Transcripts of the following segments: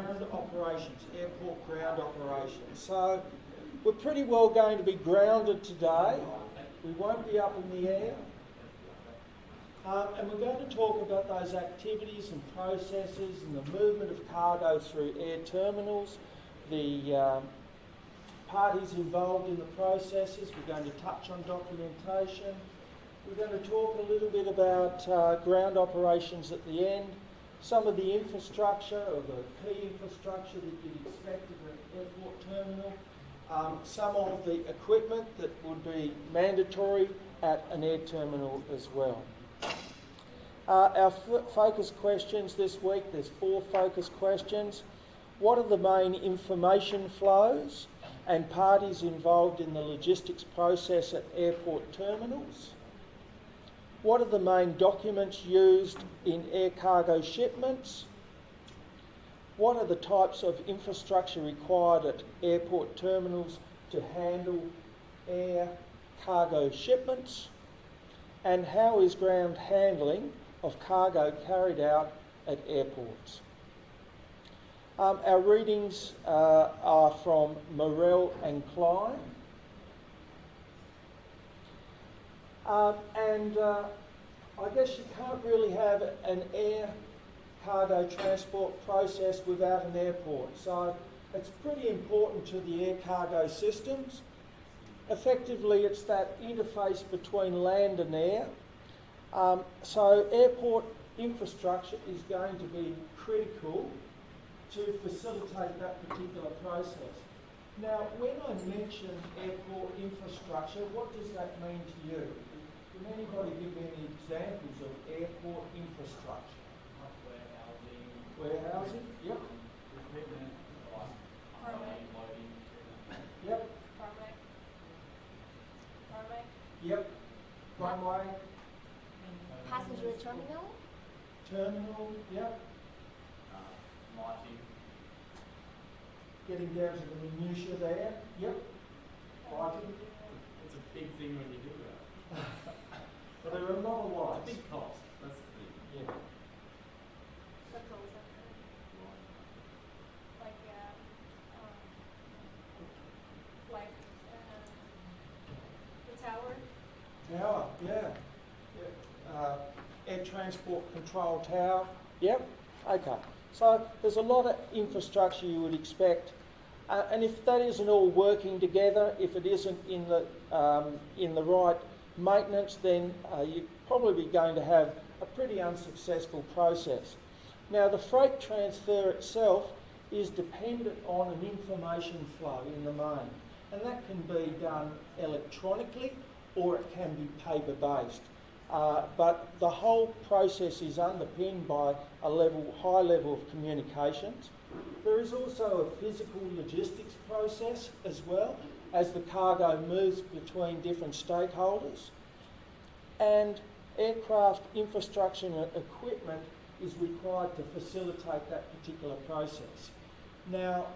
ground operations, airport ground operations. So we're pretty well going to be grounded today. We won't be up in the air. And we're going to talk about those activities and processes and the movement of cargo through air terminals, the parties involved in the processes. We're going to touch on documentation. We're going to talk a little bit about ground operations at the end, some of the infrastructure or the key infrastructure that you'd expect at an airport terminal, some of the equipment that would be mandatory at an air terminal as well. Our focus questions this week, there's 4 focus questions. What are the main information flows and parties involved in the logistics process at airport terminals? What are the main documents used in air cargo shipments? What are the types of infrastructure required at airport terminals to handle air cargo shipments? And how is ground handling of cargo carried out at airports? Our readings are from Morell and Klein. I guess you can't really have an air cargo transport process without an airport. So it's pretty important to the air cargo systems. Effectively, it's that interface between land and air. So airport infrastructure is going to be critical to facilitate that particular process. Now, when I mention airport infrastructure, what does that mean to you? Can anybody give me any examples of airport infrastructure? Like warehousing. Warehousing? Yep. Equipment, like unloading, loading. Yep. Runway. Yep. Runway. Passenger terminal. Terminal. Yep. Lighting. Getting down to the minutiae there. Yep. Lighting. It's a big thing when you do that. But there are a lot of It's lights. a big cost. That's the thing. Yeah. Control center. Like the tower. Tower, yeah. Air transport control tower. Yep. Okay. So there's a lot of infrastructure you would expect, and if that isn't all working together, if it isn't in the right maintenance, then you're probably going to have a pretty unsuccessful process. Now, the freight transfer itself is dependent on an information flow in the main, and that can be done electronically or it can be paper-based. But the whole process is underpinned by a high level of communications. There is also a physical logistics process as well, as the cargo moves between different stakeholders. And aircraft infrastructure and equipment is required to facilitate that particular process. Now,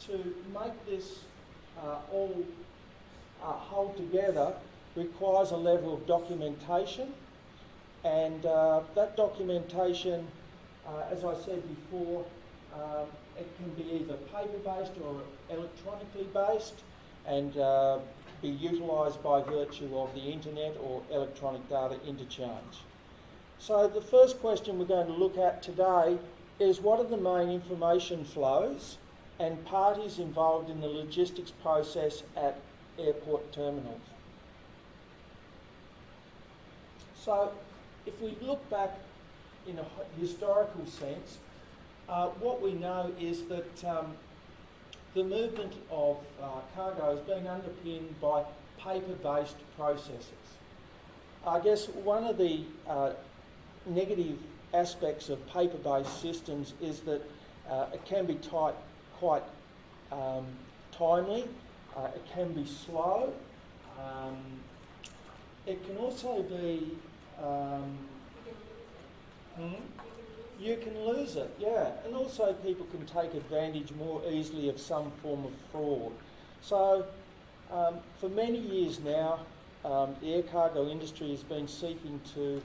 to make this all hold together requires a level of documentation, and that documentation, as I said before, it can be either paper-based or electronically based, and be utilised by virtue of the internet or electronic data interchange. So the first question we're going to look at today is, what are the main information flows and parties involved in the logistics process at airport terminals? So if we look back in a historical sense, what we know is that the movement of cargo has been underpinned by paper-based processes. I guess one of the negative aspects of paper-based systems is that it can be quite timely, it can be slow, it can also be you can lose it, yeah, and also people can take advantage more easily of some form of fraud. So for many years now, the air cargo industry has been seeking to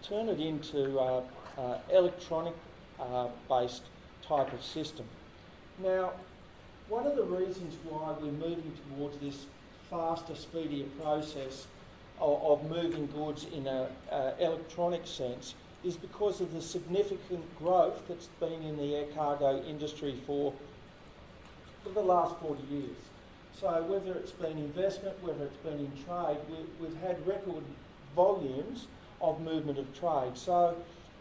turn it into electronic based type of system. Now, one of the reasons why we're moving towards this faster, speedier process of moving goods in an electronic sense is because of the significant growth that's been in the air cargo industry for the last 40 years. So whether it's been investment, whether it's been in trade, we've had record volumes of movement of trade. So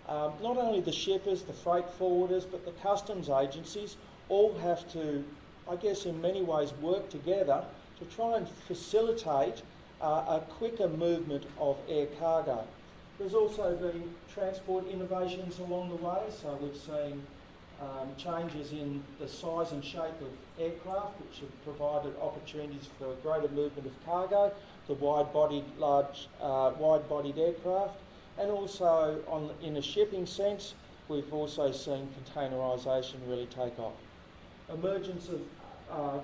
not only the shippers, the freight forwarders, but the customs agencies all have to, I guess in many ways, work together to try and facilitate a quicker movement of air cargo. There's also been transport innovations along the way, so we've seen changes in the size and shape of aircraft, which have provided opportunities for greater movement of cargo, the wide-bodied aircraft, and also in a shipping sense, we've also seen containerisation really take off. Emergence of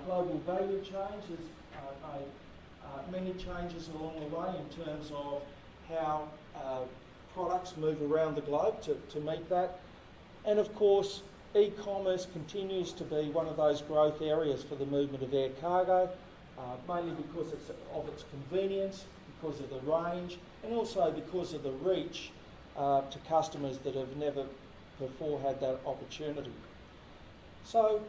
global value chains has made many changes along the way in terms of how products move around the globe to meet that. And of course, e-commerce continues to be one of those growth areas for the movement of air cargo, mainly because of its convenience, because of the range, and also because of the reach to customers that have never before had that opportunity. So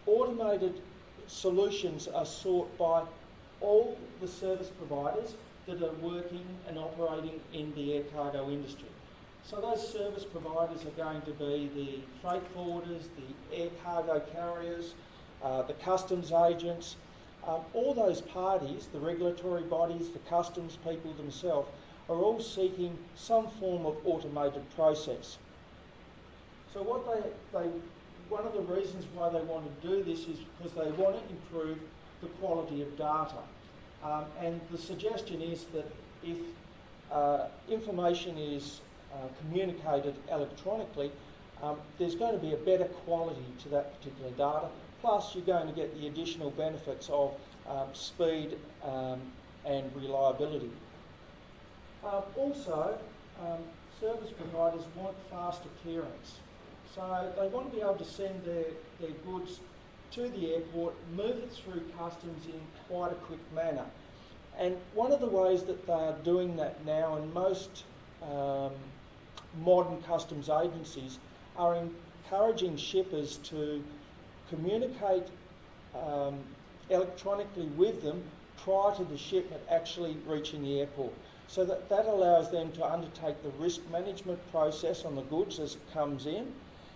automated solutions are sought by all the service providers that are working and operating in the air cargo industry. So those service providers are going to be the freight forwarders, the air cargo carriers, the customs agents, all those parties, the regulatory bodies, the customs people themselves, are all seeking some form of automated process. So one of the reasons why they want to do this is because they want to improve the quality of data. And the suggestion is that if information is communicated electronically, there's going to be a better quality to that particular data, plus you're going to get the additional benefits of speed and reliability. Also, service providers want faster clearance. So they want to be able to send their goods to the airport, move it through customs in quite a quick manner. And one of the ways that they are doing that now, and most modern customs agencies are encouraging shippers to communicate electronically with them prior to the shipment actually reaching the airport. So that allows them to undertake the risk management process on the goods as it comes in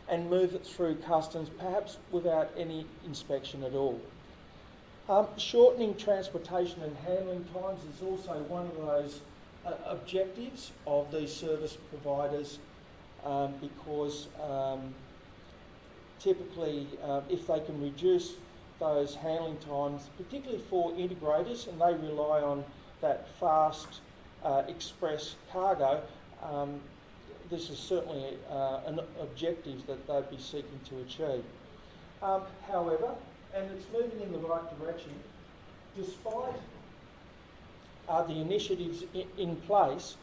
and move it through customs, perhaps without any inspection at all. Shortening transportation and handling times is also one of those objectives of these service providers because typically if they can reduce those handling times, particularly for integrators, and they rely on that fast express cargo, this is certainly an objective that they'd be seeking to achieve. However, and it's moving in the right direction, despite the initiatives in place,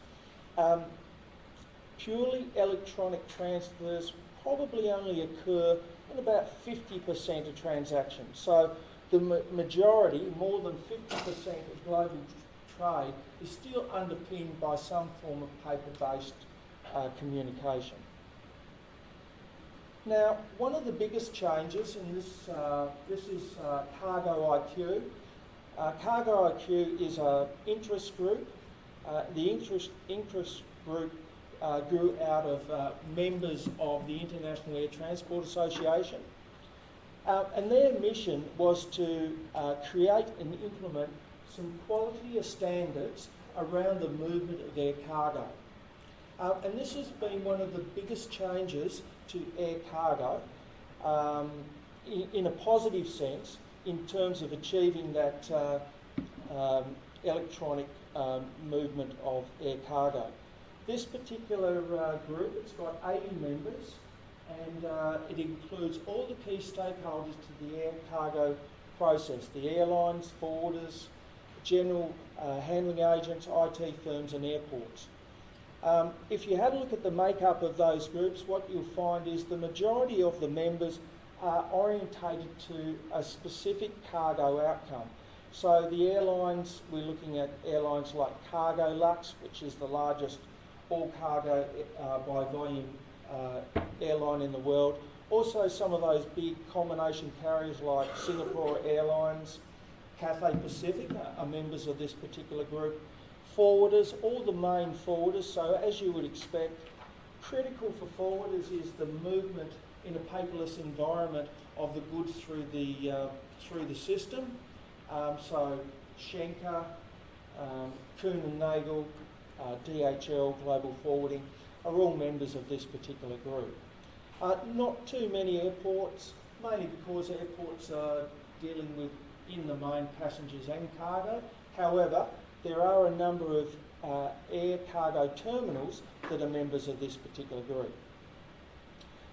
purely electronic transfers probably only occur in about 50% of transactions. So the majority, more than 50% of global trade is still underpinned by some form of paper-based communication. Now, one of the biggest changes, and this is Cargo IQ. Cargo IQ is an interest group. The interest group grew out of members of the International Air Transport Association. And their mission was to create and implement some quality standards around the movement of air cargo. And this has been one of the biggest changes to air cargo in a positive sense in terms of achieving that electronic movement of air cargo. This particular group, it's got 80 members, and it includes all the key stakeholders to the air cargo process, the airlines, forwarders, general handling agents, IT firms and airports. If you had a look at the makeup of those groups, what you'll find is the majority of the members are orientated to a specific cargo outcome. So the airlines, we're looking at airlines like Cargo Lux, which is the largest all-cargo by volume airline in the world. Also some of those big combination carriers like Singapore Airlines, Cathay Pacific are members of this particular group. Forwarders, all the main forwarders, so as you would expect, critical for forwarders is the movement in a paperless environment of the goods through the system. So Schenker, Kuhn and Nagel, DHL, Global Forwarding are all members of this particular group. Not too many airports, mainly because airports are dealing with, in the main, passengers and cargo. However, there are a number of air cargo terminals that are members of this particular group.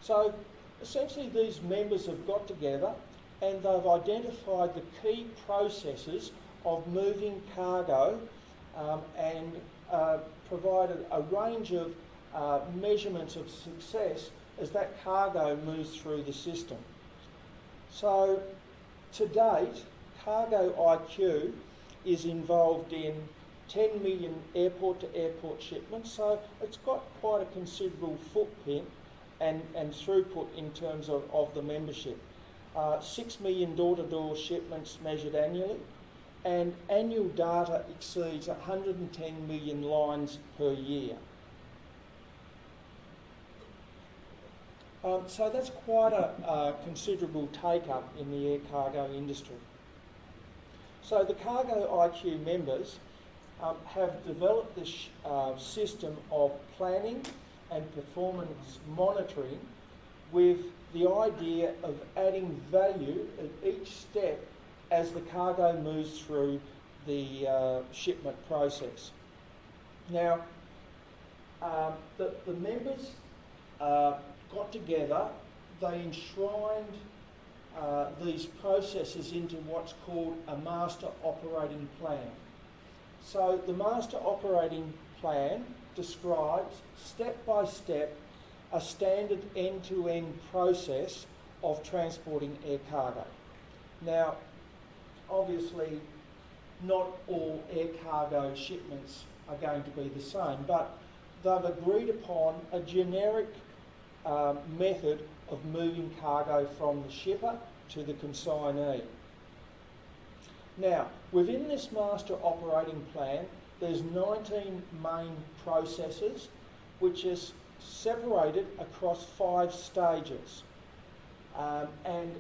So essentially these members have got together and they've identified the key processes of moving cargo and provided a range of measurements of success as that cargo moves through the system. So to date, Cargo IQ is involved in 10 million airport-to-airport shipments, so it's got quite a considerable footprint and throughput in terms of the membership. 6 million door-to-door shipments measured annually, and annual data exceeds 110 million lines per year. So that's quite a considerable take-up in the air cargo industry. So the Cargo IQ members have developed this system of planning and performance monitoring with the idea of adding value at each step as the cargo moves through the shipment process. Now, the members got together, they enshrined these processes into what's called a master operating plan. So the master operating plan describes step by step a standard end-to-end process of transporting air cargo. Now, obviously, not all air cargo shipments are going to be the same, but they've agreed upon a generic method of moving cargo from the shipper to the consignee. Now, within this master operating plan, there's 19 main processes which is separated across 5 stages. And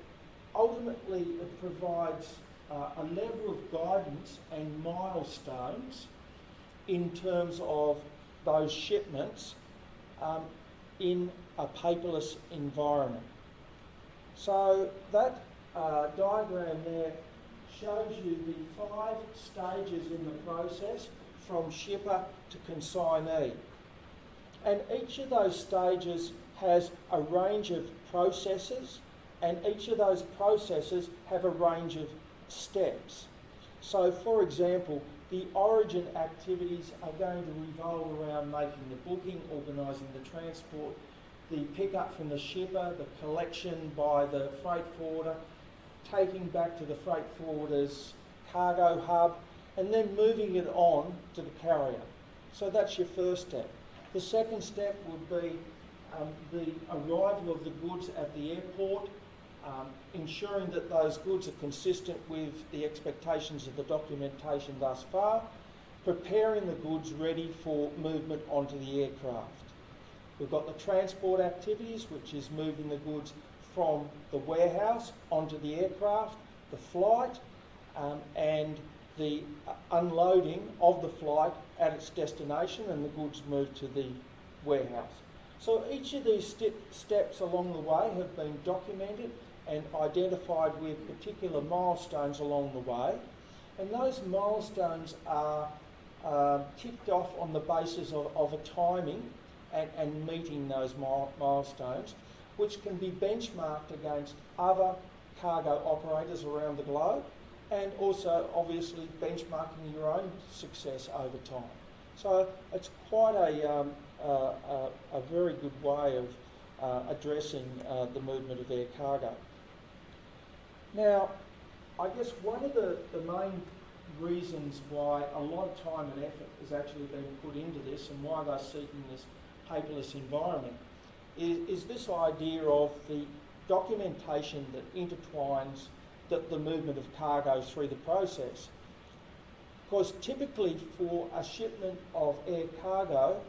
ultimately it provides a level of guidance and milestones in terms of those shipments in a paperless environment. So that diagram there shows you the 5 stages in the process from shipper to consignee. And each of those stages has a range of processes, and each of those processes have a range of steps. So for example, the origin activities are going to revolve around making the booking, organising the transport, the pickup from the shipper, the collection by the freight forwarder, taking back to the freight forwarder's cargo hub, and then moving it on to the carrier. So that's your first step. The second step would be the arrival of the goods at the airport, ensuring that those goods are consistent with the expectations of the documentation thus far, preparing the goods ready for movement onto the aircraft. We've got the transport activities, which is moving the goods from the warehouse onto the aircraft, the flight, and the unloading of the flight at its destination, and the goods moved to the warehouse. So each of these steps along the way have been documented and identified with particular milestones along the way, and those milestones are ticked off on the basis of a timing and meeting those milestones, which can be benchmarked against other cargo operators around the globe, and also obviously benchmarking your own success over time. So it's quite a very good way of addressing the movement of air cargo. Now, I guess one of the main reasons why a lot of time and effort has actually been put into this and why they're seeking this paperless environment is this idea of the documentation that intertwines the movement of cargo through the process. Because typically for a shipment of air cargo,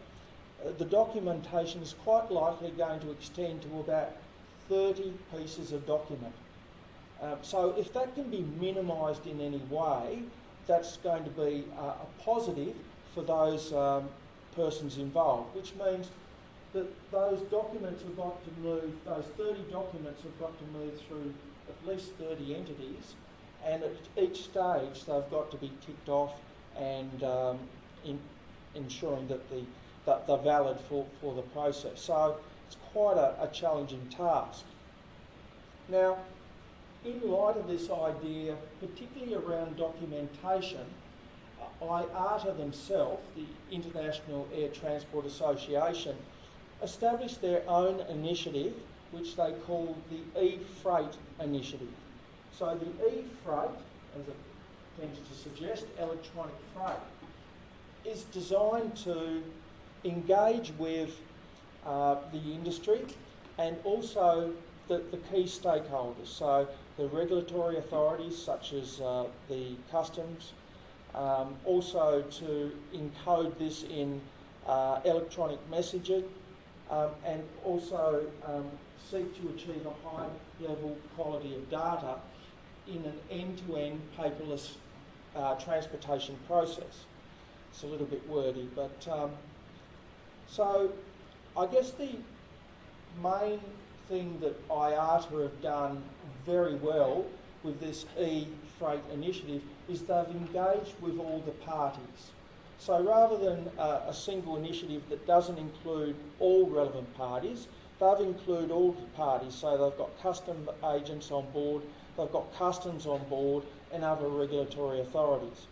the documentation is quite likely going to extend to about 30 pieces of document. So if that can be minimised in any way, that's going to be a positive for those persons involved, which means that those documents have got to move, those 30 documents have got to move through at least 30 entities, and at each stage they've got to be ticked off and ensuring that they're valid for the process. So it's quite a challenging task. Now, in light of this idea, particularly around documentation, IATA themselves, the International Air Transport Association, established their own initiative, which they call the e-freight initiative. So the e-freight, as it tends to suggest, electronic freight, is designed to engage with the industry and also the key stakeholders, so the regulatory authorities such as the customs, also to encode this in electronic messaging, and also seek to achieve a high level quality of data in an end-to-end paperless transportation process. It's a little bit wordy, but so I guess the main thing that IATA have done very well with this e-freight initiative is they've engaged with all the parties. So rather than a single initiative that doesn't include all relevant parties, they've included all the parties. So they've got custom agents on board, they've got customs on board and other regulatory authorities.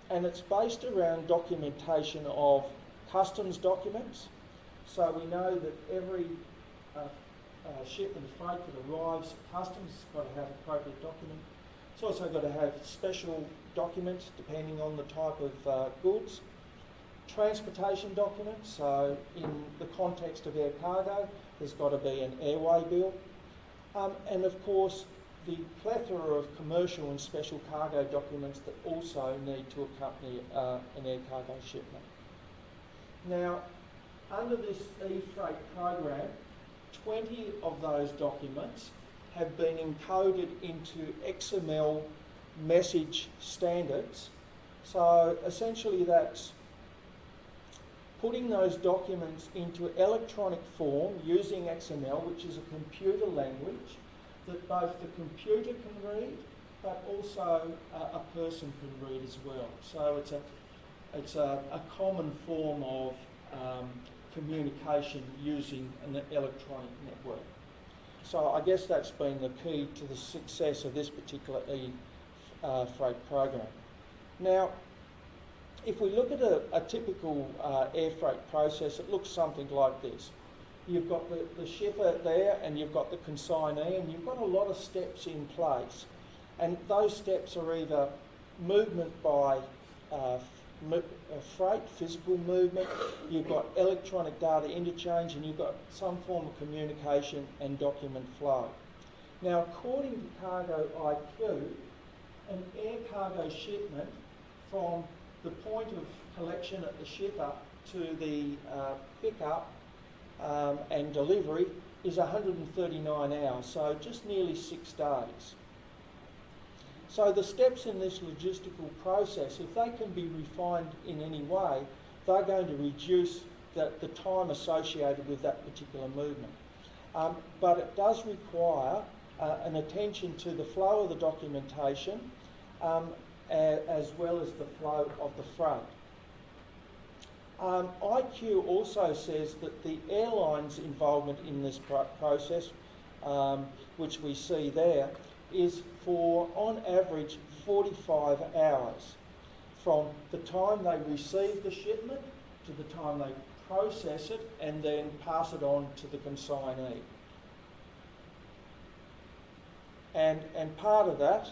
And it's based around documentation of customs documents. So we know that every shipment of freight that arrives at customs has got to have appropriate document. It's also got to have special documents depending on the type of goods. Transportation documents, so in the context of air cargo, there's got to be an airway bill. And of course, the plethora of commercial and special cargo documents that also need to accompany an air cargo shipment. Now, under this e-freight program, 20 of those documents have been encoded into XML message standards. So essentially that's putting those documents into electronic form using XML, which is a computer language that both the computer can read, but also a person can read as well. So it's a common form of communication using an electronic network. So I guess that's been the key to the success of this particular e-freight program. Now, if we look at a typical air freight process, it looks something like this. You've got the shipper there and you've got the consignee and you've got a lot of steps in place. And those steps are either movement by freight, physical movement, you've got electronic data interchange, and you've got some form of communication and document flow. Now, according to Cargo IQ, an air cargo shipment from the point of collection at the shipper to the pickup and delivery is 139 hours, so just nearly 6 days. So the steps in this logistical process, if they can be refined in any way, they're going to reduce the time associated with that particular movement. But it does require an attention to the flow of the documentation as well as the flow of the freight. IQ also says that the airline's involvement in this process, which we see there, is for, on average, 45 hours. from the time they receive the shipment to the time they process it and then pass it on to the consignee. And part of that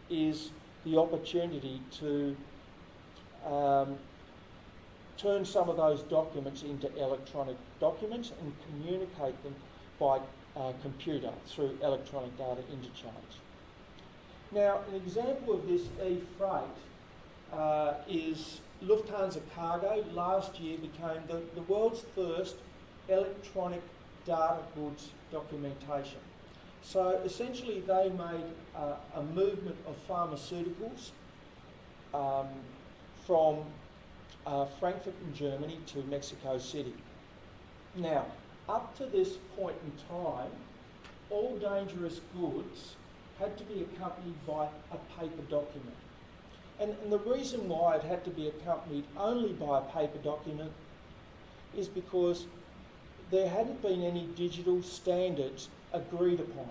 is the opportunity to turn some of those documents into electronic documents and communicate them by computer through electronic data interchange. Now, an example of this e-freight is Lufthansa Cargo last year became the world's first electronic data goods documentation. So essentially they made a movement of pharmaceuticals from Frankfurt in Germany to Mexico City. Now, up to this point in time, all dangerous goods had to be accompanied by a paper document. And the reason why it had to be accompanied only by a paper document is because there hadn't been any digital standards agreed upon.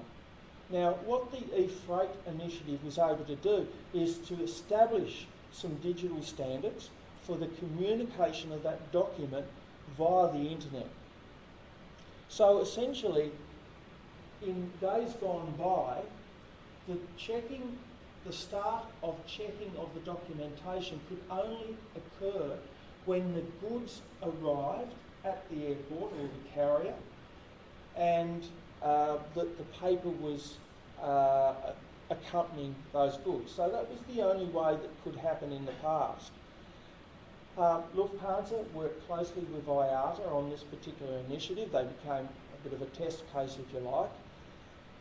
Now, what the e-freight initiative was able to do is to establish some digital standards for the communication of that document via the internet. So essentially, in days gone by, the start of checking of the documentation could only occur when the goods arrived at the airport or the carrier and that the paper was accompanying those goods. So that was the only way that could happen in the past. Lufthansa worked closely with IATA on this particular initiative. They became a bit of a test case, if you like.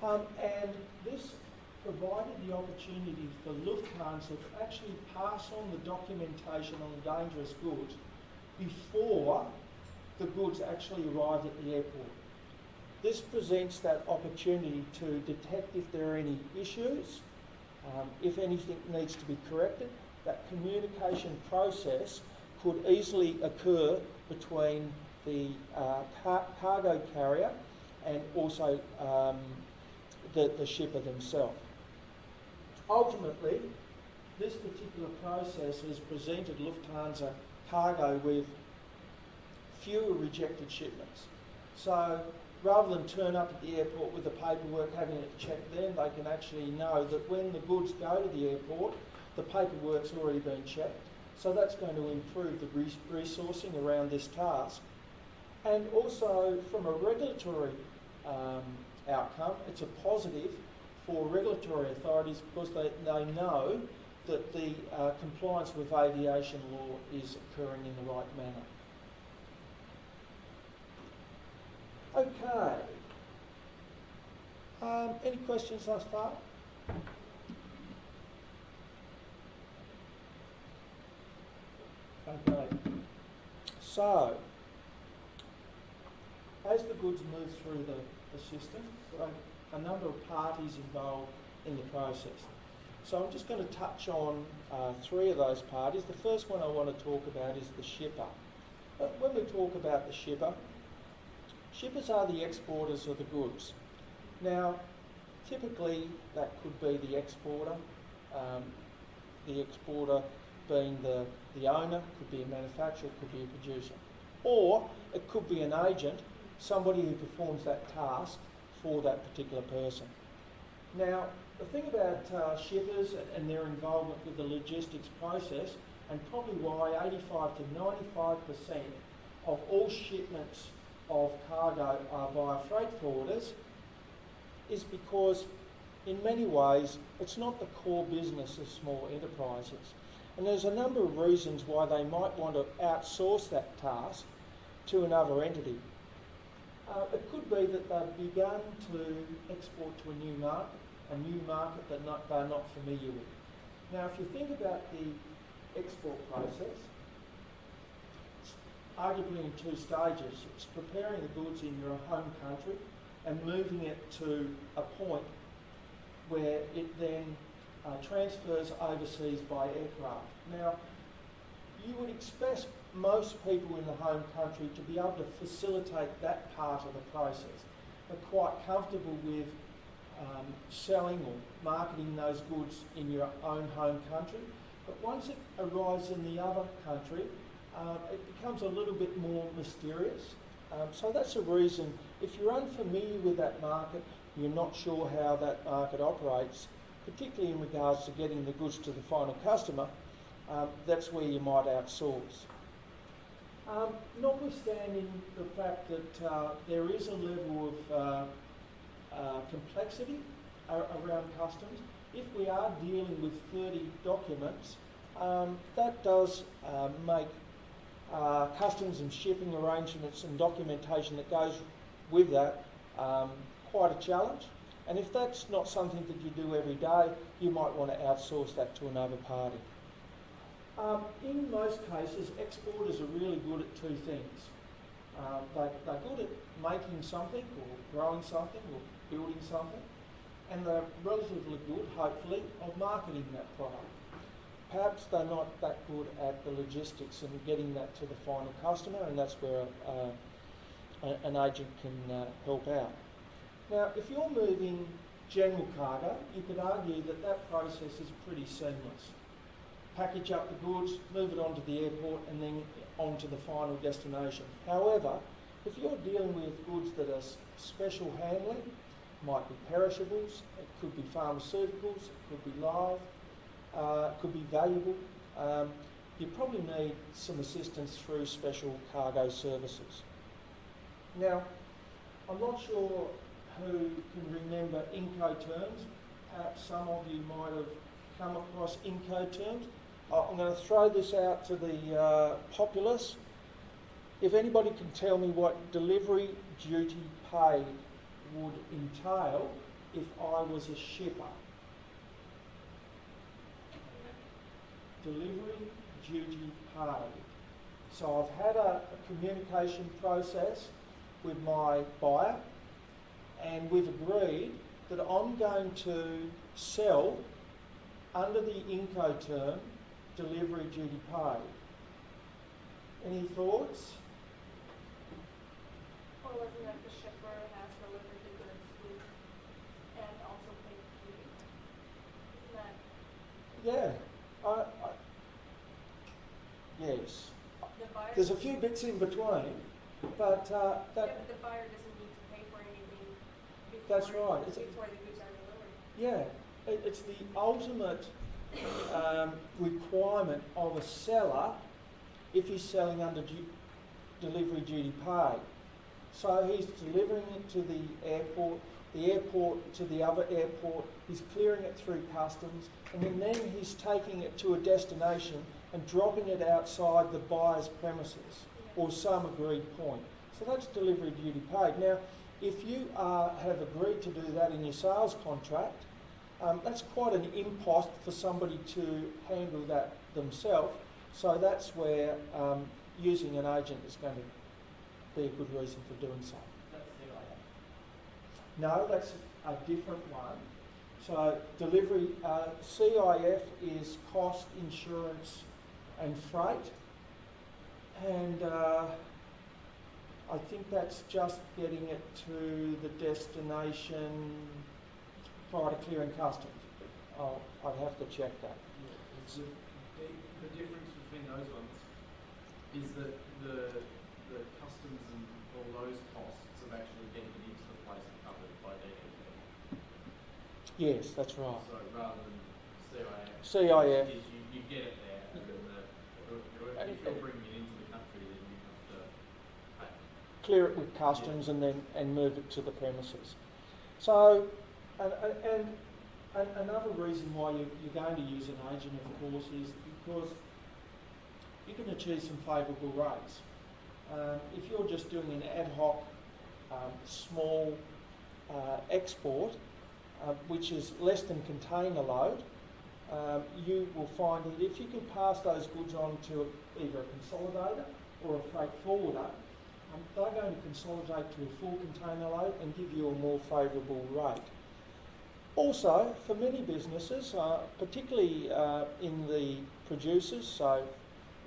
And this provided the opportunity for Lufthansa to actually pass on the documentation on the dangerous goods before the goods actually arrived at the airport. This presents that opportunity to detect if there are any issues, if anything needs to be corrected. That communication process could easily occur between the cargo carrier and also the shipper themselves. Ultimately, this particular process has presented Lufthansa Cargo with fewer rejected shipments. So rather than turn up at the airport with the paperwork, having it checked then, they can actually know that when the goods go to the airport, the paperwork's already been checked. So that's going to improve the resourcing around this task. And also from a regulatory outcome, it's a positive for regulatory authorities because they know that the compliance with aviation law is occurring in the right manner. Okay. Any questions thus far? Okay. So, as the goods move through the system, there are a number of parties involved in the process. So I'm just going to touch on three of those parties. The first one I want to talk about is the shipper. But when we talk about the shipper, shippers are the exporters of the goods. Now, typically that could be the exporter being the owner, could be a manufacturer, could be a producer. Or it could be an agent, somebody who performs that task for that particular person. Now, the thing about shippers and their involvement with the logistics process, and probably why 85 to 95% of all shipments of cargo are via freight forwarders, is because in many ways it's not the core business of small enterprises. And there's a number of reasons why they might want to outsource that task to another entity. It could be that they've begun to export to a new market that they're not familiar with. Now, if you think about the export process, it's arguably in two stages. It's preparing the goods in your home country and moving it to a point where it then transfers overseas by aircraft. Now, you would expect most people in the home country to be able to facilitate that part of the process. They're quite comfortable with selling or marketing those goods in your own home country. But once it arrives in the other country, it becomes a little bit more mysterious. So that's a reason, if you're unfamiliar with that market, you're not sure how that market operates, particularly in regards to getting the goods to the final customer, that's where you might outsource. Notwithstanding the fact that there is a level of complexity around customs, if we are dealing with 30 documents, that does make customs and shipping arrangements and documentation that goes with that quite a challenge. And if that's not something that you do every day, you might want to outsource that to another party. In most cases, exporters are really good at two things. They're good at making something or growing something or building something, and they're relatively good, hopefully, of marketing that product. Perhaps they're not that good at the logistics and getting that to the final customer, and that's where an agent can help out. Now, if you're moving general cargo, you could argue that that process is pretty seamless. Package up the goods, move it onto the airport, and then onto the final destination. However, if you're dealing with goods that are special handling, might be perishables, it could be pharmaceuticals, it could be live, it could be valuable, you probably need some assistance through special cargo services. Now, I'm not sure who can remember Incoterms. Perhaps some of you might have come across Incoterms. I'm going to throw this out to the populace. If anybody can tell me what delivery duty paid would entail if I was a shipper. Delivery duty paid. So I've had a communication process with my buyer, and we've agreed that I'm going to sell under the Incoterm delivery duty paid. Any thoughts? Or wasn't that the shipper has delivered the goods with and also paid the duty? Isn't that Yes. the buyer? There's a few bits in between, but Yeah, but the buyer doesn't need to pay for anything before, That's right. before the goods are delivered. Yeah, it's the ultimate requirement of a seller if he's selling under delivery duty paid. So he's delivering it to the airport to the other airport, he's clearing it through customs, and then he's taking it to a destination and dropping it outside the buyer's premises or some agreed point. So that's delivery duty paid. Now, if you have agreed to do that in your sales contract, that's quite an impost for somebody to handle that themselves. So that's where using an agent is going to be a good reason for doing so. That's CIF. No, that's a different one. So delivery, CIF is cost, insurance and freight. And I think that's just getting it to the destination prior to clearing customs. I'd have to check that. Yeah, the difference between those ones is that the customs and all those costs of actually getting it into the place are covered by DDP. Yes, that's right. So rather than CIF, CIF. is you get it there, and then if you're bringing it into the country, then you have to pay. Clear it with customs and then move it to the premises. So, and another reason why you're going to use an agent, of course, is because you can achieve some favourable rates. If you're just doing an ad hoc, small export, which is less than container load, you will find that if you can pass those goods on to either a consolidator or a freight forwarder, they're going to consolidate to a full container load and give you a more favourable rate. Also, for many businesses, particularly in the producers, so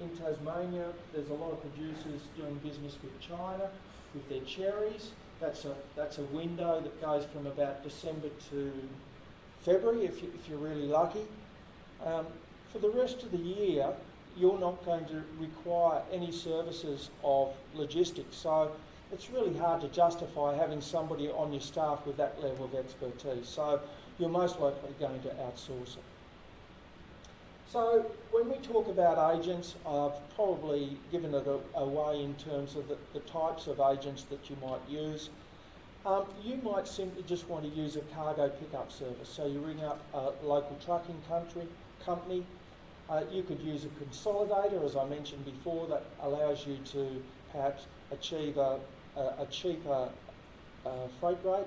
in Tasmania, there's a lot of producers doing business with China, with their cherries. That's a window that goes from about December to February, if you're really lucky. For for the rest of the year, you're not going to require any services of logistics. So it's really hard to justify having somebody on your staff with that level of expertise. So you're most likely going to outsource it. So when we talk about agents, I've probably given it away in terms of the types of agents that you might use. You might simply just want to use a cargo pickup service. So you ring up a local trucking company. You could use a consolidator, as I mentioned before, that allows you to perhaps achieve a cheaper freight rate.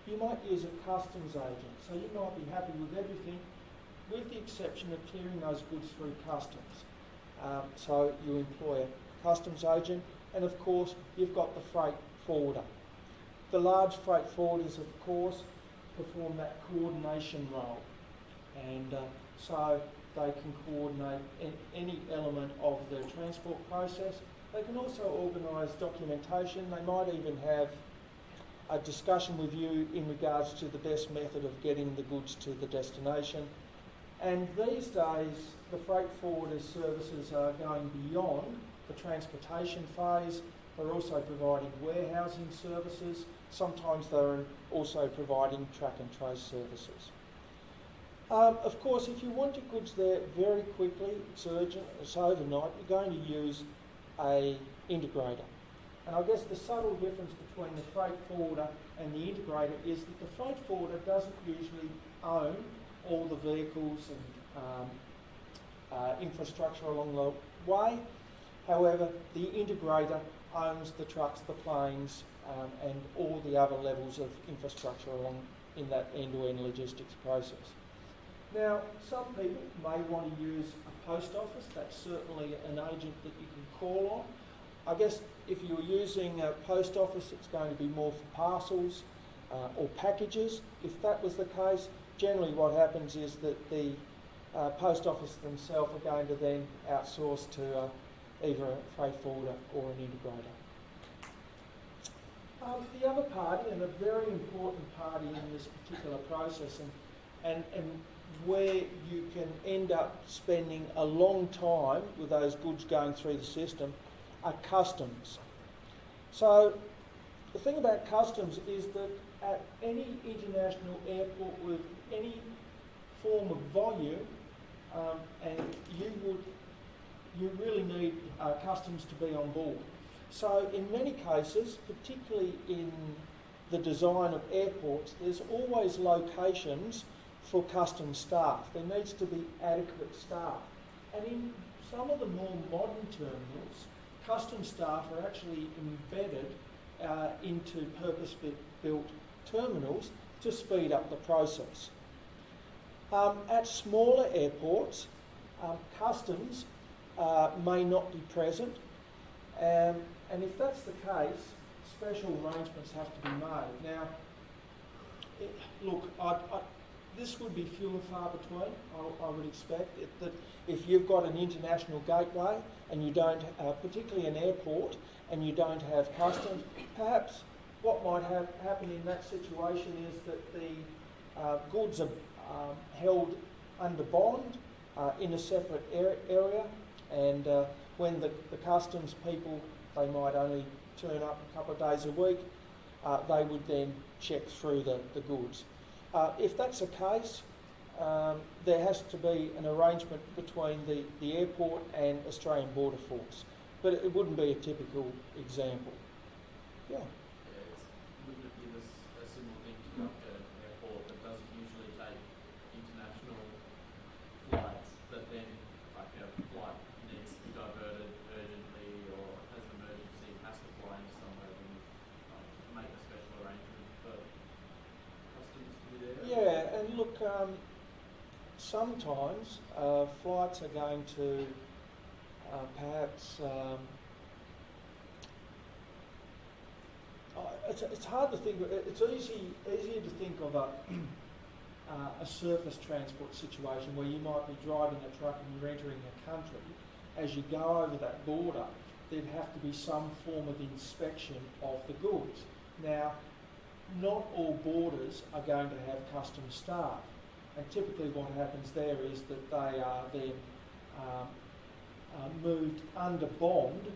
You might use a customs agent. So you might be happy with everything, with the exception of clearing those goods through customs. So you employ a customs agent, and of course you've got the freight forwarder. The large freight forwarders, of course, perform that coordination role, and so they can coordinate any element of the transport process. They can also organise documentation. They might even have a discussion with you in regards to the best method of getting the goods to the destination. And these days, the freight forwarder services are going beyond the transportation phase. They're also providing warehousing services. Sometimes they're also providing track and trace services. Of course, if you want your goods there very quickly, it's urgent, it's overnight, you're going to use an integrator. And I guess the subtle difference between the freight forwarder and the integrator is that the freight forwarder doesn't usually own all the vehicles and infrastructure along the way. However, the integrator owns the trucks, the planes, and all the other levels of infrastructure along in that end-to-end logistics process. Now, some people may want to use a post office. That's certainly an agent that you can call on. I guess if you're using a post office, it's going to be more for parcels or packages. If that was the case, generally what happens is that the post office themselves are going to then outsource to either a freight forwarder or an integrator. The other party, and a very important party in this particular process, and where you can end up spending a long time with those goods going through the system, are customs. So the thing about customs is that at any international airport with any form of volume, and you really need customs to be on board. So in many cases, particularly in the design of airports, there's always locations for customs staff. There needs to be adequate staff. And in some of the more modern terminals, customs staff are actually embedded into purpose-built terminals to speed up the process. At smaller airports, customs may not be present, and if that's the case, special arrangements have to be made. Now, look, this would be few and far between. I would expect that if you've got an international gateway and you don't, particularly an airport, and you don't have customs, perhaps what might happen in that situation is that the goods are held under bond in a separate area, and when the customs people, they might only turn up a couple of days a week, they would then check through the goods. If that's the case, there has to be an arrangement between the airport and Australian Border Force, but it wouldn't be a typical example. Yeah. Wouldn't it be a similar thing to like an airport that doesn't usually take international flights, but then like a flight needs to be diverted urgently or has an emergency, has to fly into somewhere, then make a special arrangement for customs to be there? Yeah, and look, sometimes flights are going to perhaps it's hard to think. It's easier to think of a surface transport situation where you might be driving a truck and you're entering a country. As you go over that border, there'd have to be some form of inspection of the goods. Now, not all borders are going to have customs staff. And typically what happens there is that they are then moved under bond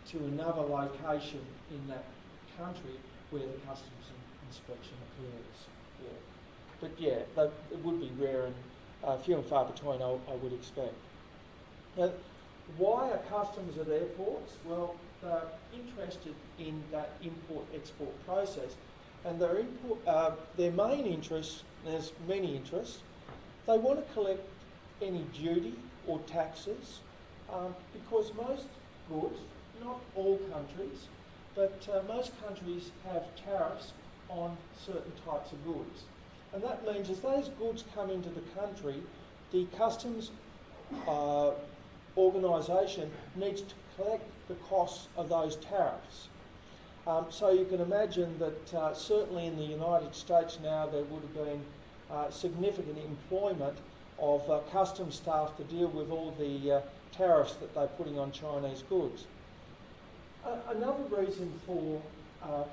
to another location in that country where the customs inspection occurs. Yeah. But yeah, it would be rare and few and far between, I would expect. Now, why are customs at airports? Well, they're interested in that import-export process, and their main interest, there's many interests, they want to collect any duty or taxes because most goods, not all countries, but most countries have tariffs on certain types of goods. And that means as those goods come into the country, the customs organisation needs to collect the costs of those tariffs. So you can imagine that certainly in the United States now there would have been significant employment of customs staff to deal with all the tariffs that they're putting on Chinese goods. Another reason for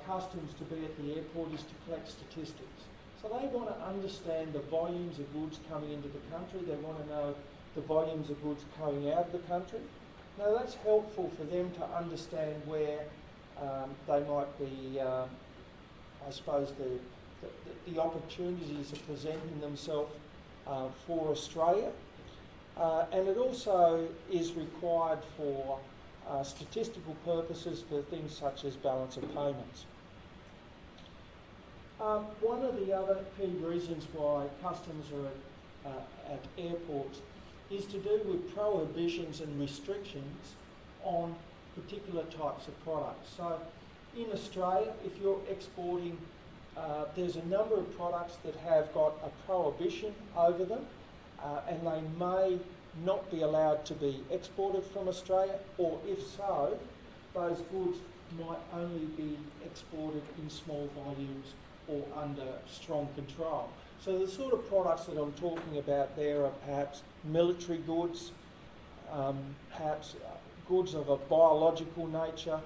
customs to be at the airport is to collect statistics. So they want to understand the volumes of goods coming into the country, they want to know the volumes of goods going out of the country. Now that's helpful for them to understand where they might be, I suppose, the opportunities are presenting themselves for Australia. And it also is required for statistical purposes for things such as balance of payments. One of the other key reasons why customs are at airports is to do with prohibitions and restrictions on particular types of products. So in Australia, if you're exporting, there's a number of products that have got a prohibition over them and they may not be allowed to be exported from Australia, or if so, those goods might only be exported in small volumes or under strong control. So the sort of products that I'm talking about there are perhaps military goods, perhaps goods of a biological nature,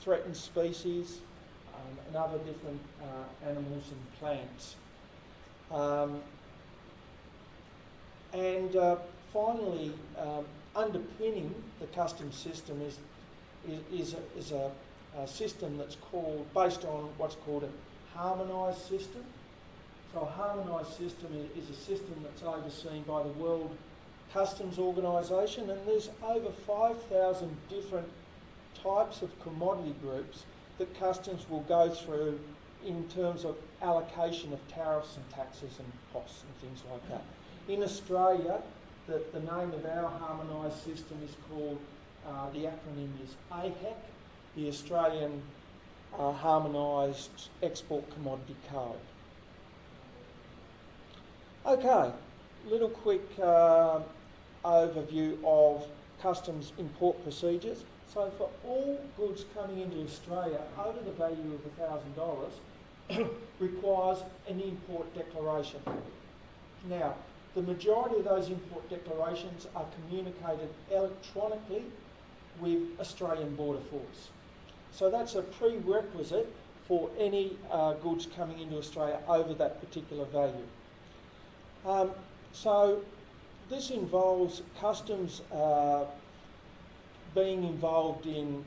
threatened species, and other different animals and plants. Finally, underpinning the customs system is a system that's based on what's called a harmonised system. So a harmonised system is a system that's overseen by the World Customs Organisation, and there's over 5,000 different types of commodity groups that customs will go through in terms of allocation of tariffs and taxes and costs and things like that. In Australia, the name of our harmonised system is called, the acronym is AHEC, the Australian Harmonised Export Commodity Code. Okay, little quick overview of customs import procedures. So for all goods coming into Australia over the value of $1,000 requires an import declaration. Now, the majority of those import declarations are communicated electronically with Australian Border Force. So that's a prerequisite for any goods coming into Australia over that particular value. So this involves customs being involved in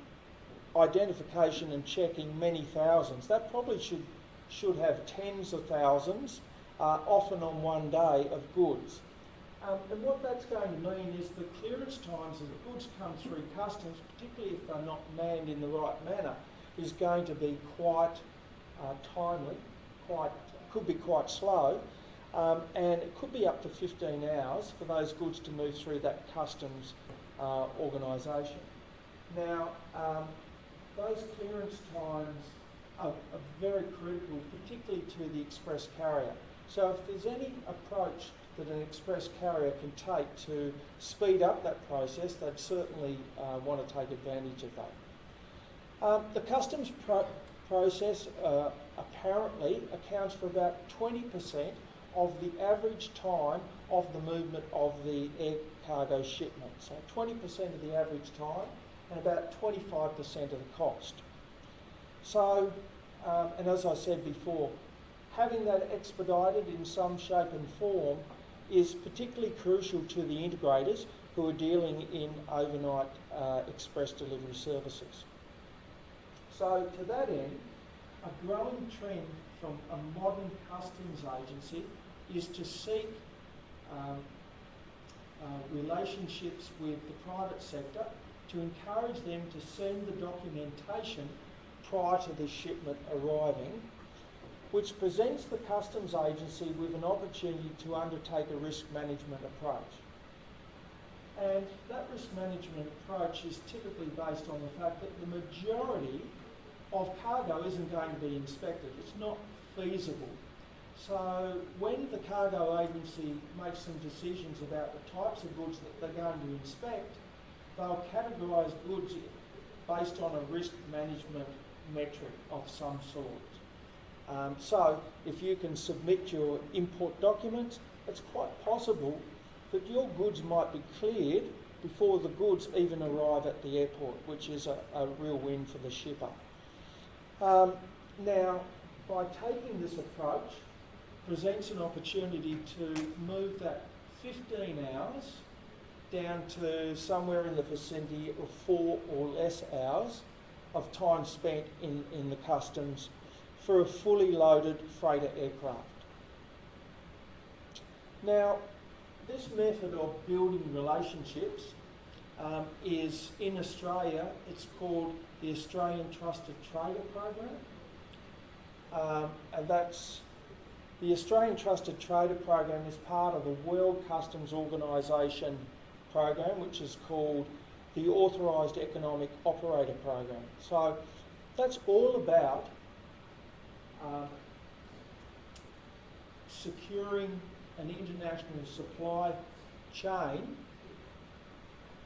identification and checking many thousands. That probably should have tens of thousands, often on one day, of goods. And what that's going to mean is the clearance times as the goods come through customs, particularly if they're not manned in the right manner, is going to be quite timely, could be quite slow, and it could be up to 15 hours for those goods to move through that customs organisation. Now, those clearance times are very critical, particularly to the express carrier. So if there's any approach that an express carrier can take to speed up that process, they'd certainly want to take advantage of that. The customs process apparently accounts for about 20% of the average time of the movement of the air cargo shipment. So 20% of the average time and about 25% of the cost. So and as I said before, having that expedited in some shape and form is particularly crucial to the integrators who are dealing in overnight express delivery services. So to that end, a growing trend from a modern customs agency is to seek relationships with the private sector to encourage them to send the documentation prior to the shipment arriving, which presents the customs agency with an opportunity to undertake a risk management approach. And that risk management approach is typically based on the fact that the majority of cargo isn't going to be inspected. It's not feasible. So when the cargo agency makes some decisions about the types of goods that they're going to inspect, they'll categorise goods based on a risk management metric of some sort. So if you can submit your import documents, it's quite possible that your goods might be cleared before the goods even arrive at the airport, which is a real win for the shipper. Now, by taking this approach, presents an opportunity to move that 15 hours down to somewhere in the vicinity of 4 or less hours of time spent in the customs for a fully loaded freighter aircraft. Now, this method of building relationships is in Australia, it's called the Australian Trusted Trader Program. And that's the Australian Trusted Trader Program is part of the World Customs Organisation program, which is called the Authorised Economic Operator Program. So that's all about securing an international supply chain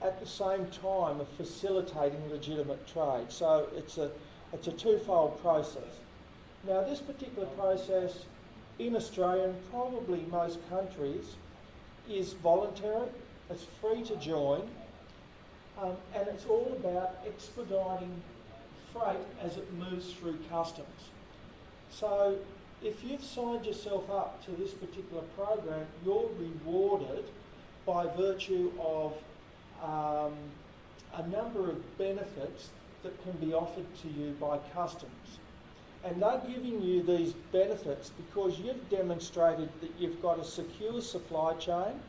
at the same time of facilitating legitimate trade. So it's a twofold process. Now, this particular process in Australia and probably most countries is voluntary. It's free to join, and it's all about expediting freight as it moves through customs. So if you've signed yourself up to this particular program, you're rewarded by virtue of a number of benefits that can be offered to you by customs. And they're giving you these benefits because you've demonstrated that you've got a secure supply chain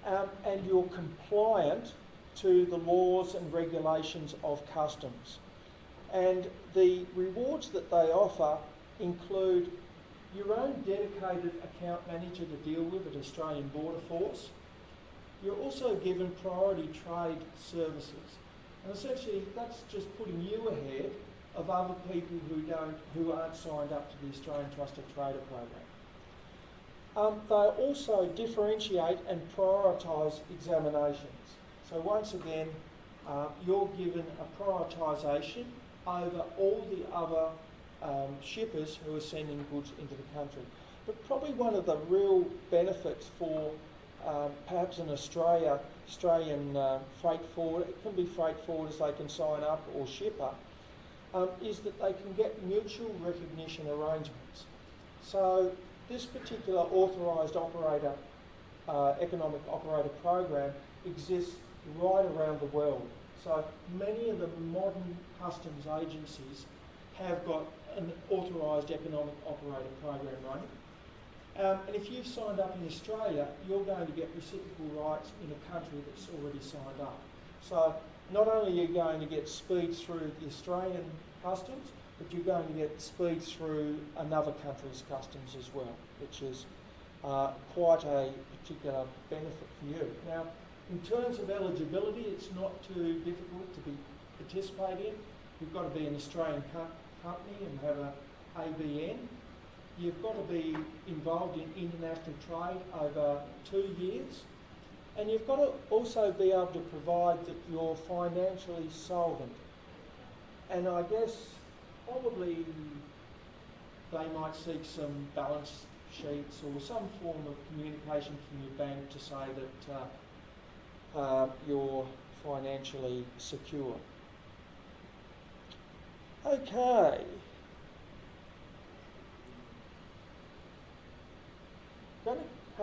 and you're compliant to the laws and regulations of customs. And the rewards that they offer include your own dedicated account manager to deal with at Australian Border Force. You're also given priority trade services. And essentially that's just putting you ahead of other people who aren't signed up to the Australian Trusted Trader Program. They also differentiate and prioritise examinations. So once again, you're given a prioritisation over all the other shippers who are sending goods into the country. But probably one of the real benefits for perhaps an Australian freight forwarder, it can be freight forwarders, they can sign up, or shipper, is that they can get mutual recognition arrangements. So this particular authorised operator, economic operator program exists right around the world. So many of the modern customs agencies have got an authorised economic operator program running. And if you've signed up in Australia, you're going to get reciprocal rights in a country that's already signed up. So not only are you going to get speeds through the Australian customs, but you're going to get speeds through another country's customs as well, which is quite a particular benefit for you. Now, in terms of eligibility, it's not too difficult to participate in. You've got to be an Australian company and have an ABN. You've got to be involved in international trade over 2 years. And you've got to also be able to provide that you're financially solvent. And I guess probably they might seek some balance sheets or some form of communication from your bank to say that you're financially secure. Okay,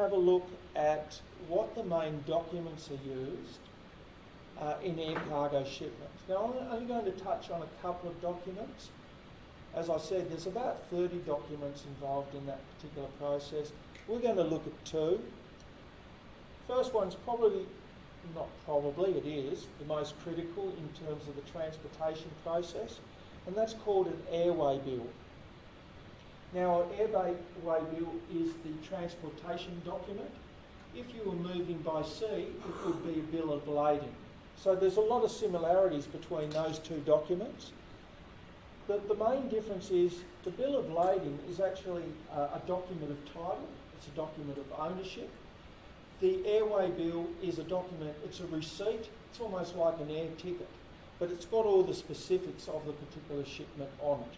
have a look at what the main documents are used in air cargo shipments. Now, I'm only going to touch on a couple of documents. As I said, there's about 30 documents involved in that particular process. We're going to look at two. First one's it is the most critical in terms of the transportation process, and that's called an airway bill. Now, an airway bill is the transportation document. If you were moving by sea, it would be a bill of lading. So there's a lot of similarities between those two documents. The main difference is the bill of lading is actually a document of title. It's a document of ownership. The airway bill is a document, it's a receipt. It's almost like an air ticket, but it's got all the specifics of the particular shipment on it.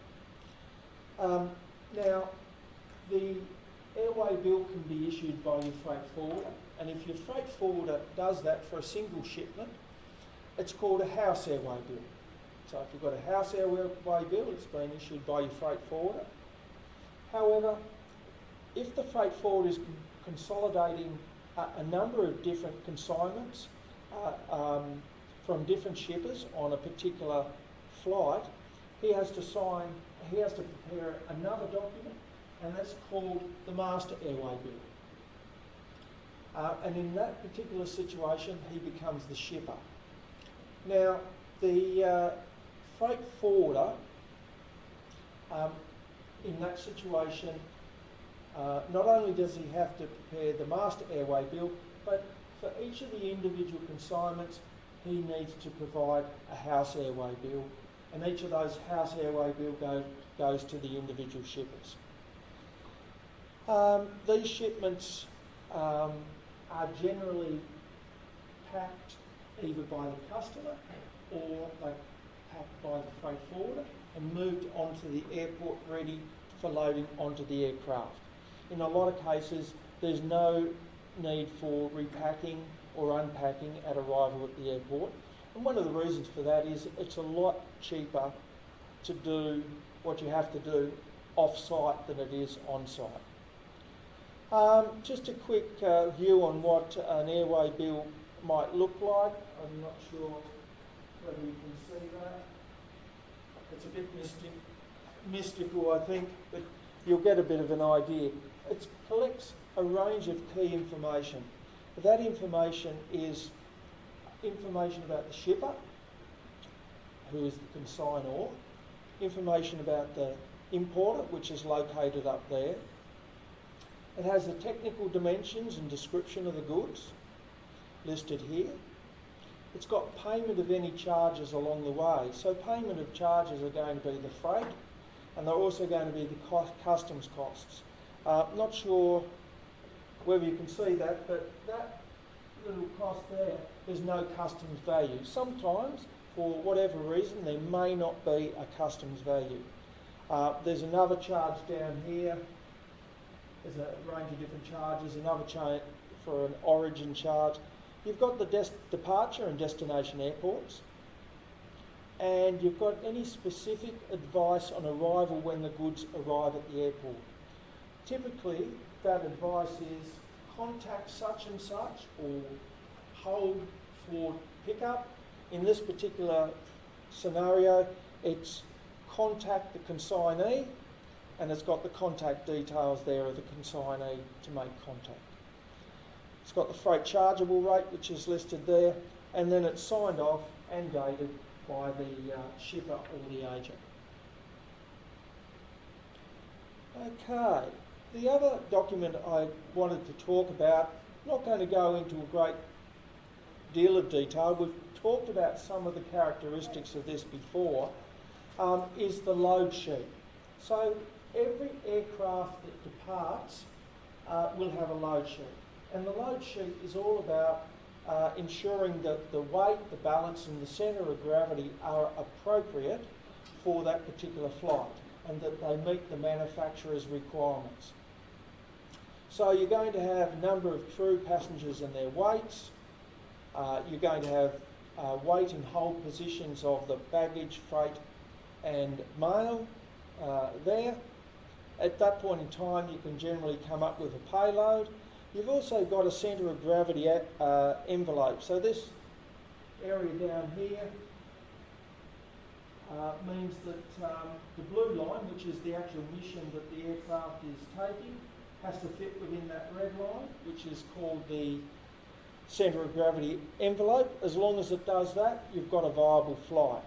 Now, the airway bill can be issued by your freight forwarder, and if your freight forwarder does that for a single shipment, it's called a house airway bill. So if you've got a house airway bill, it's been issued by your freight forwarder. However, if the freight forwarder is consolidating a number of different consignments from different shippers on a particular flight, he has to prepare another document, and that's called the master airway bill. And in that particular situation, he becomes the shipper. Now, the freight forwarder, in that situation, not only does he have to prepare the master airway bill, but for each of the individual consignments, he needs to provide a house airway bill, and each of those house airway bill goes to the individual shippers. These shipments are generally packed either by the customer or they're packed by the freight forwarder and moved onto the airport ready for loading onto the aircraft. In a lot of cases, there's no need for repacking or unpacking at arrival at the airport. And one of the reasons for that is it's a lot cheaper to do what you have to do off-site than it is on-site. Just a quick view on what an airway bill might look like. I'm not sure whether you can see that. It's a bit mystical, I think, but you'll get a bit of an idea. It collects a range of key information. That information is information about the shipper, who is the consignor, information about the importer, which is located up there. It has the technical dimensions and description of the goods listed here. It's got payment of any charges along the way. So payment of charges are going to be the freight, and they're also going to be the customs costs. Not sure whether you can see that, but that little cost there's no customs value. Sometimes, for whatever reason, there may not be a customs value. There's another charge down here. There's a range of different charges, another charge for an origin charge. You've got the departure and destination airports, and you've got any specific advice on arrival when the goods arrive at the airport. Typically, that advice is contact such and such or hold for pickup. In this particular scenario, it's contact the consignee, and it's got the contact details there of the consignee to make contact. It's got the freight chargeable rate, which is listed there, and then it's signed off and dated by the shipper or the agent. Okay, the other document I wanted to talk about, not going to go into a great deal of detail, we've talked about some of the characteristics of this before, is the load sheet. So every aircraft that departs will have a load sheet. And the load sheet is all about ensuring that the weight, the balance and the centre of gravity are appropriate for that particular flight and that they meet the manufacturer's requirements. So you're going to have a number of crew, passengers and their weights. You're going to have weight and hold positions of the baggage, freight and mail there. At that point in time, you can generally come up with a payload. You've also got a centre of gravity envelope. So this area down here means that the blue line, which is the actual mission that the aircraft is taking, has to fit within that red line, which is called the centre of gravity envelope. As long as it does that, you've got a viable flight.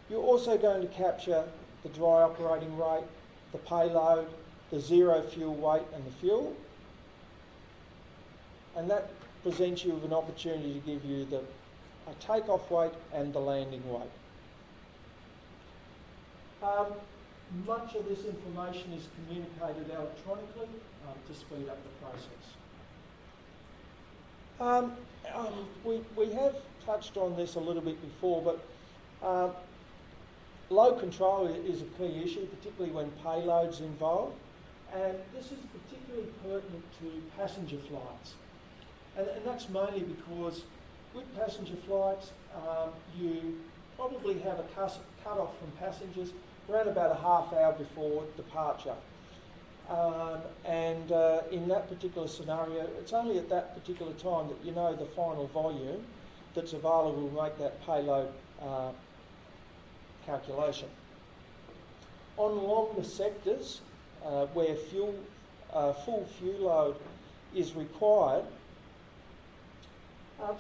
You're also going to capture the dry operating rate, the payload, the zero fuel weight and the fuel. And that presents you with an opportunity to give you the takeoff weight and the landing weight. Much of this information is communicated electronically to speed up the process. We have touched on this a little bit before, but load control is a key issue, particularly when payload's involved, and this is particularly pertinent to passenger flights. And that's mainly because with passenger flights, you probably have a cut-off from passengers around about a half hour before departure. In that particular scenario, it's only at that particular time that you know the final volume that's available to make that payload calculation. On longer sectors where full fuel load is required,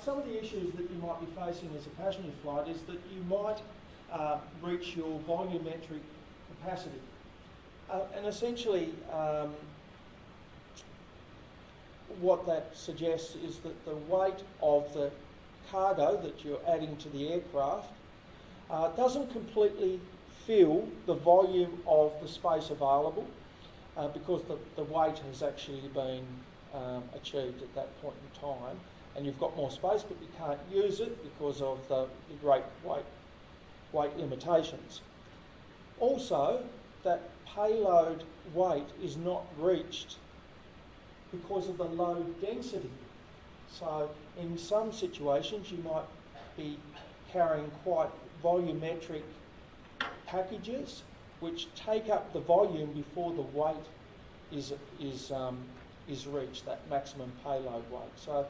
some of the issues that you might be facing as a passenger flight is that you might reach your volumetric capacity. And essentially what that suggests is that the weight of the cargo that you're adding to the aircraft doesn't completely fill the volume of the space available because the weight has actually been achieved at that point in time, and you've got more space but you can't use it because of the great weight limitations. Also, that payload weight is not reached because of the load density. So in some situations you might be carrying quite volumetric packages which take up the volume before the weight is reached, that maximum payload weight. So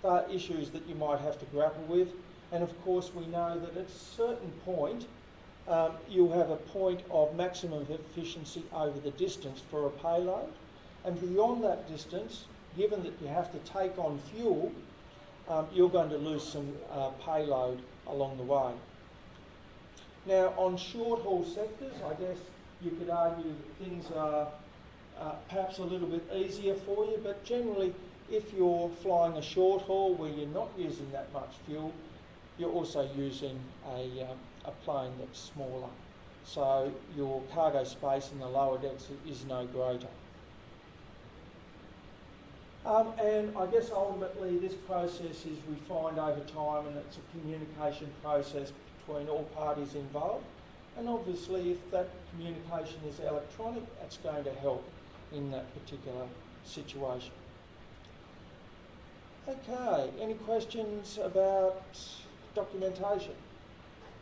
there are issues that you might have to grapple with, and of course we know that at a certain point you'll have a point of maximum efficiency over the distance for a payload, and beyond that distance, given that you have to take on fuel, you're going to lose some payload along the way. Now, on short haul sectors, I guess you could argue that things are perhaps a little bit easier for you, but generally, if you're flying a short haul where you're not using that much fuel, you're also using a plane that's smaller. So your cargo space in the lower decks is no greater. And I guess ultimately this process is refined over time, and it's a communication process between all parties involved. And obviously if that communication is electronic, that's going to help in that particular situation. Okay, any questions about documentation?